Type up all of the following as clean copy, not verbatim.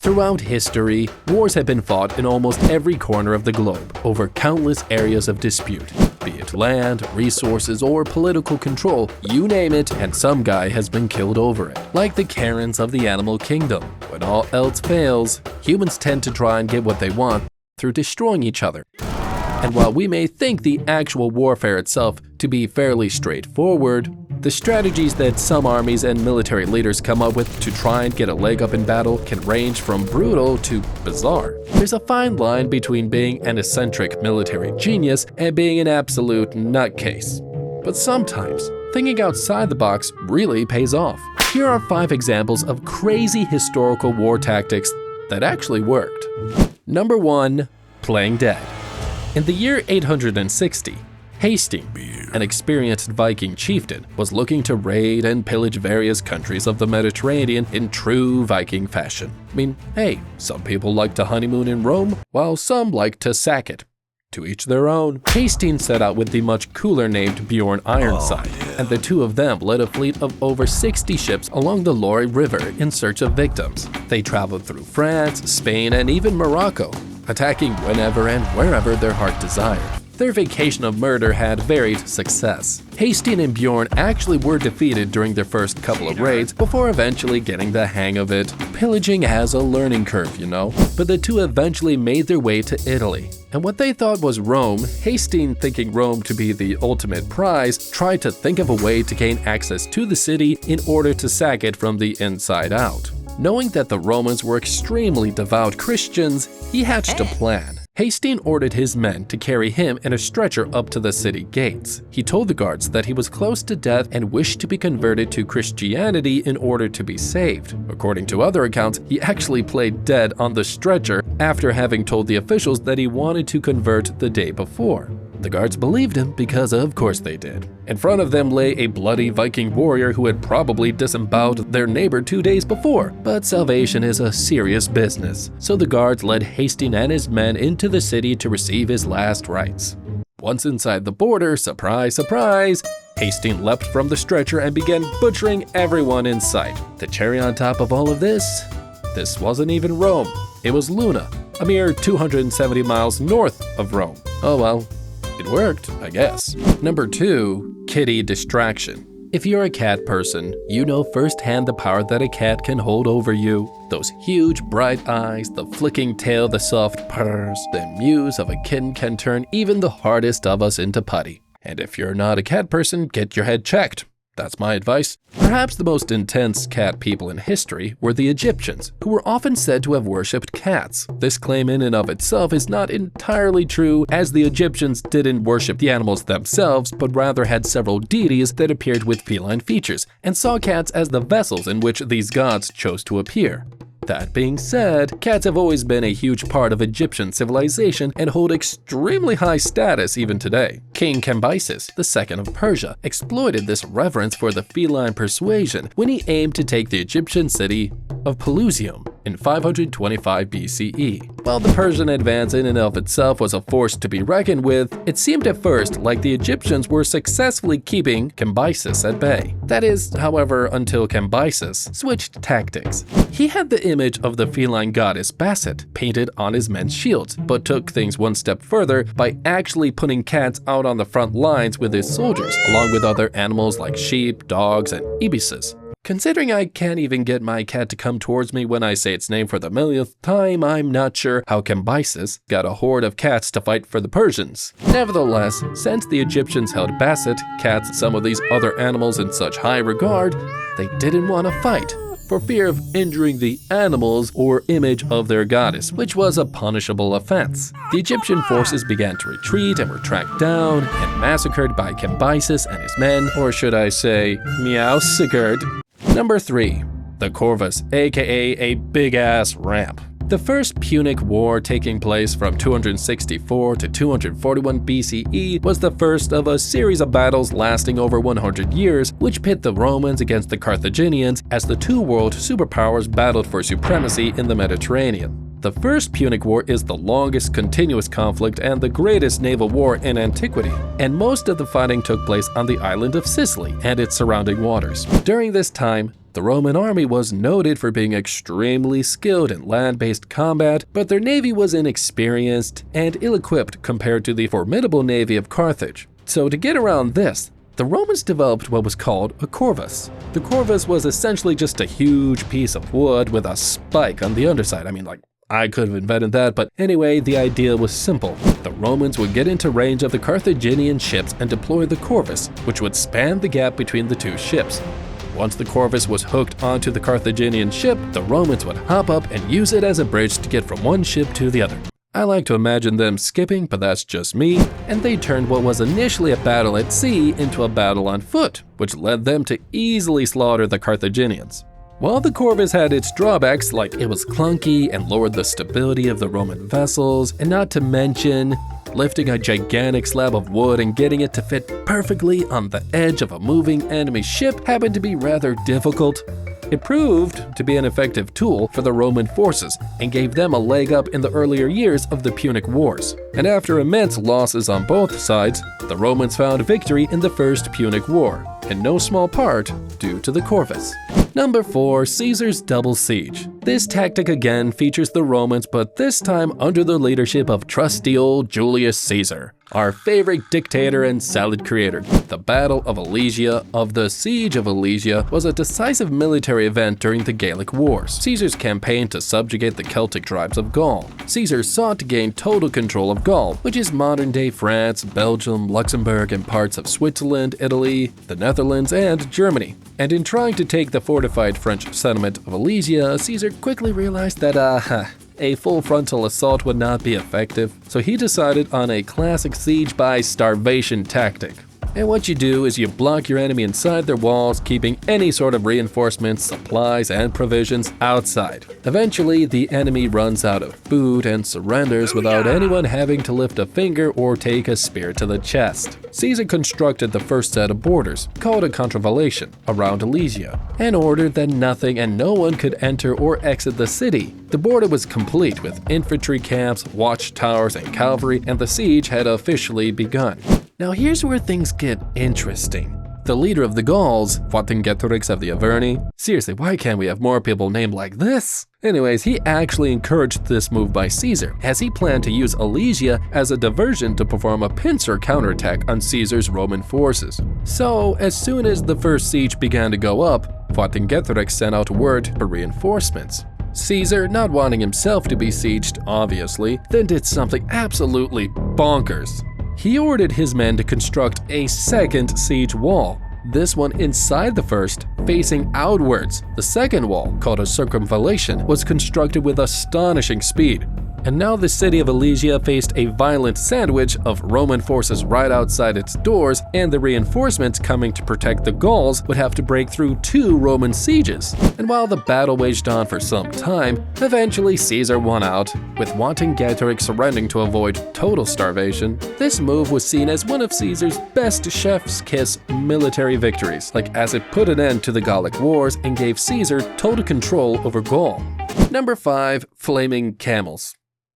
Throughout history, wars have been fought in almost every corner of the globe over countless areas of dispute. Be it land, resources, or political control, you name it, and some guy has been killed over it. Like the Karens of the animal kingdom, when all else fails, humans tend to try and get what they want through destroying each other. And while we may think the actual warfare itself to be fairly straightforward, the strategies that some armies and military leaders come up with to try and get a leg up in battle can range from brutal to bizarre. There's a fine line between being an eccentric military genius and being an absolute nutcase. But sometimes, thinking outside the box really pays off. Here are 5 examples of crazy historical war tactics that actually worked. Number 1. Playing dead. In the year 860, Hasting, an experienced Viking chieftain, was looking to raid and pillage various countries of the Mediterranean in true Viking fashion. I mean, hey, some people like to honeymoon in Rome, while some like to sack it. To each their own. Hasting set out with the much cooler named Bjorn Ironside, and the two of them led a fleet of over 60 ships along the Loire River in search of victims. They traveled through France, Spain, and even Morocco, attacking whenever and wherever their heart desired. Their vacation of murder had varied success. Hasting and Bjorn actually were defeated during their first couple of raids before eventually getting the hang of it. Pillaging has a learning curve, you know. But the two eventually made their way to Italy. And what they thought was Rome, Hasting, thinking Rome to be the ultimate prize, tried to think of a way to gain access to the city in order to sack it from the inside out. Knowing that the Romans were extremely devout Christians, he hatched a plan. Hasting ordered his men to carry him in a stretcher up to the city gates. He told the guards that he was close to death and wished to be converted to Christianity in order to be saved. According to other accounts, he actually played dead on the stretcher after having told the officials that he wanted to convert the day before. The guards believed him because of course they did. In front of them lay a bloody Viking warrior who had probably disemboweled their neighbor 2 days before. But salvation is a serious business, so the guards led Hasting and his men into the city to receive his last rites. Once inside the border, surprise, surprise, Hasting leapt from the stretcher and began butchering everyone in sight. The cherry on top of all of this wasn't even Rome. It was Luna, a mere 270 miles north of Rome. Oh well. It worked, I guess. Number 2. Kitty distraction. If you're a cat person, you know firsthand the power that a cat can hold over you. Those huge bright eyes, the flicking tail, the soft purrs, the mews of a kitten can turn even the hardest of us into putty. And if you're not a cat person, get your head checked. That's my advice. Perhaps the most intense cat people in history were the Egyptians, who were often said to have worshipped cats. This claim in and of itself is not entirely true, as the Egyptians didn't worship the animals themselves, but rather had several deities that appeared with feline features, and saw cats as the vessels in which these gods chose to appear. That being said, cats have always been a huge part of Egyptian civilization and hold extremely high status even today. King Cambyses II of Persia exploited this reverence for the feline persuasion when he aimed to take the Egyptian city of Pelusium in 525 BCE. While the Persian advance in and of itself was a force to be reckoned with, it seemed at first like the Egyptians were successfully keeping Cambyses at bay. That is, however, until Cambyses switched tactics. He had the image of the feline goddess Basset painted on his men's shields, but took things one step further by actually putting cats out on the front lines with his soldiers, along with other animals like sheep, dogs, and ibises. Considering I can't even get my cat to come towards me when I say its name for the millionth time, I'm not sure how Cambyses got a horde of cats to fight for the Persians. Nevertheless, since the Egyptians held Basset, cats, and some of these other animals in such high regard, they didn't want to fight, for fear of injuring the animals or image of their goddess, which was a punishable offense. The Egyptian forces began to retreat and were tracked down and massacred by Cambyses and his men, or should I say, meow-sickered. Number 3. The Corvus, aka a big-ass ramp. The First Punic War, taking place from 264 to 241 BCE, was the first of a series of battles lasting over 100 years, which pit the Romans against the Carthaginians as the two world superpowers battled for supremacy in the Mediterranean. The First Punic War is the longest continuous conflict and the greatest naval war in antiquity, and most of the fighting took place on the island of Sicily and its surrounding waters. During this time, the The Roman army was noted for being extremely skilled in land-based combat, but their navy was inexperienced and ill-equipped compared to the formidable navy of Carthage. So to get around this, the Romans developed what was called a Corvus. The Corvus was essentially just a huge piece of wood with a spike on the underside. I could have invented that, but anyway, the idea was simple. The Romans would get into range of the Carthaginian ships and deploy the Corvus, which would span the gap between the two ships. Once the Corvus was hooked onto the Carthaginian ship, the Romans would hop up and use it as a bridge to get from one ship to the other. I like to imagine them skipping, but that's just me, and they turned what was initially a battle at sea into a battle on foot, which led them to easily slaughter the Carthaginians. While the Corvus had its drawbacks, like it was clunky and lowered the stability of the Roman vessels, and not to mention, lifting a gigantic slab of wood and getting it to fit perfectly on the edge of a moving enemy ship happened to be rather difficult. It proved to be an effective tool for the Roman forces and gave them a leg up in the earlier years of the Punic Wars. And after immense losses on both sides, the Romans found victory in the First Punic War, in no small part due to the Corvus. Number 4. Caesar's Double Siege. This tactic again features the Romans, but this time under the leadership of trusty old Julius Caesar, our favorite dictator and salad creator. The Battle of Alesia of the Siege of Alesia was a decisive military event during the Gallic Wars. Caesar's campaign to subjugate the Celtic tribes of Gaul. Caesar sought to gain total control of Gaul, which is modern-day France, Belgium, Luxembourg, and parts of Switzerland, Italy, the Netherlands, and Germany. And in trying to take the fortified French settlement of Alesia, Caesar quickly realized that a full frontal assault would not be effective, so he decided on a classic siege by starvation tactic. And what you do is you block your enemy inside their walls, keeping any sort of reinforcements, supplies, and provisions outside. Eventually, the enemy runs out of food and surrenders without anyone having to lift a finger or take a spear to the chest. Caesar constructed the first set of borders, called a contravallation, around Alesia, and ordered that nothing and no one could enter or exit the city. The border was complete with infantry camps, watchtowers, and cavalry, and the siege had officially begun. Now here's where things get interesting. The leader of the Gauls, Vercingetorix of the Averni, seriously, why can't we have more people named like this? Anyways, he actually encouraged this move by Caesar, as he planned to use Alesia as a diversion to perform a pincer counterattack on Caesar's Roman forces. So, as soon as the first siege began to go up, Vercingetorix sent out word for reinforcements. Caesar, not wanting himself to be sieged, obviously, then did something absolutely bonkers. He ordered his men to construct a second siege wall, this one inside the first, facing outwards. The second wall, called a circumvallation, was constructed with astonishing speed. And now the city of Alesia faced a violent sandwich of Roman forces right outside its doors, and the reinforcements coming to protect the Gauls would have to break through 2 Roman sieges. And while the battle waged on for some time, eventually Caesar won out, with Vercingetorix surrendering to avoid total starvation. This move was seen as one of Caesar's best chef's kiss military victories, as it put an end to the Gallic Wars and gave Caesar total control over Gaul. Number 5. Flaming Camels.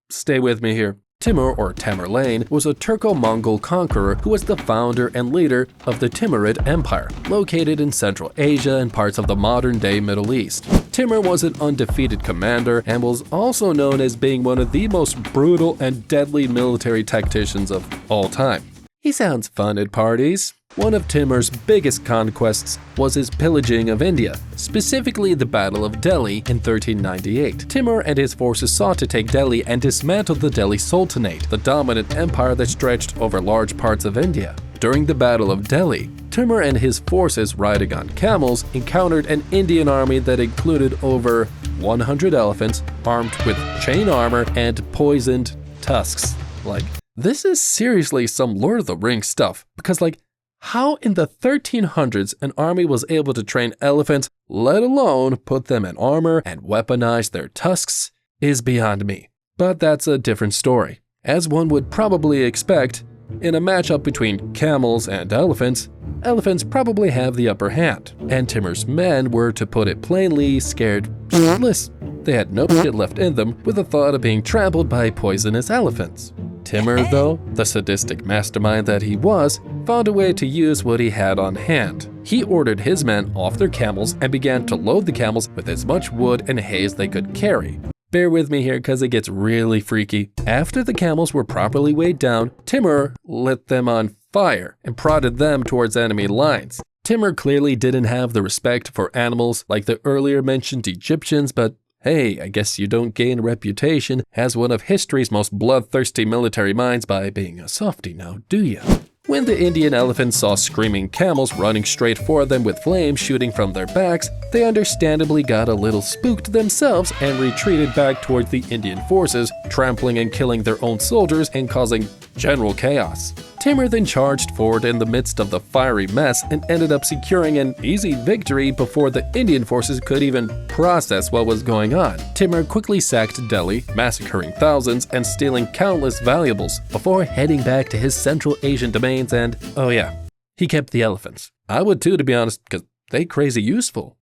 Stay with me here. Timur, or Tamerlane, was a Turco-Mongol conqueror who was the founder and leader of the Timurid Empire, located in Central Asia and parts of the modern-day Middle East. Timur was an undefeated commander and was also known as being one of the most brutal and deadly military tacticians of all time. He sounds fun at parties. One of Timur's biggest conquests was his pillaging of India, specifically the Battle of Delhi in 1398. Timur and his forces sought to take Delhi and dismantle the Delhi Sultanate, the dominant empire that stretched over large parts of India. During the Battle of Delhi, Timur and his forces, riding on camels, encountered an Indian army that included over 100 elephants armed with chain armor and poisoned tusks. This is seriously some Lord of the Rings stuff, because how in the 1300s an army was able to train elephants, let alone put them in armor and weaponize their tusks, is beyond me. But that's a different story. As one would probably expect, in a matchup between camels and elephants probably have the upper hand, and Timur's men were, to put it plainly, scared shitless. They had no shit left in them with the thought of being trampled by poisonous elephants. Timur, though, the sadistic mastermind that he was, found a way to use what he had on hand. He ordered his men off their camels and began to load the camels with as much wood and hay as they could carry. Bear with me here because it gets really freaky. After the camels were properly weighed down, Timur lit them on fire and prodded them towards enemy lines. Timur clearly didn't have the respect for animals like the earlier mentioned Egyptians, but hey, I guess you don't gain a reputation as one of history's most bloodthirsty military minds by being a softie now, do you? When the Indian elephants saw screaming camels running straight for them with flames shooting from their backs, they understandably got a little spooked themselves and retreated back towards the Indian forces, trampling and killing their own soldiers and causing general chaos. Timur then charged forward in the midst of the fiery mess and ended up securing an easy victory before the Indian forces could even process what was going on. Timur quickly sacked Delhi, massacring thousands and stealing countless valuables before heading back to his Central Asian domains and, oh yeah, he kept the elephants. I would too, to be honest, because they crazy useful.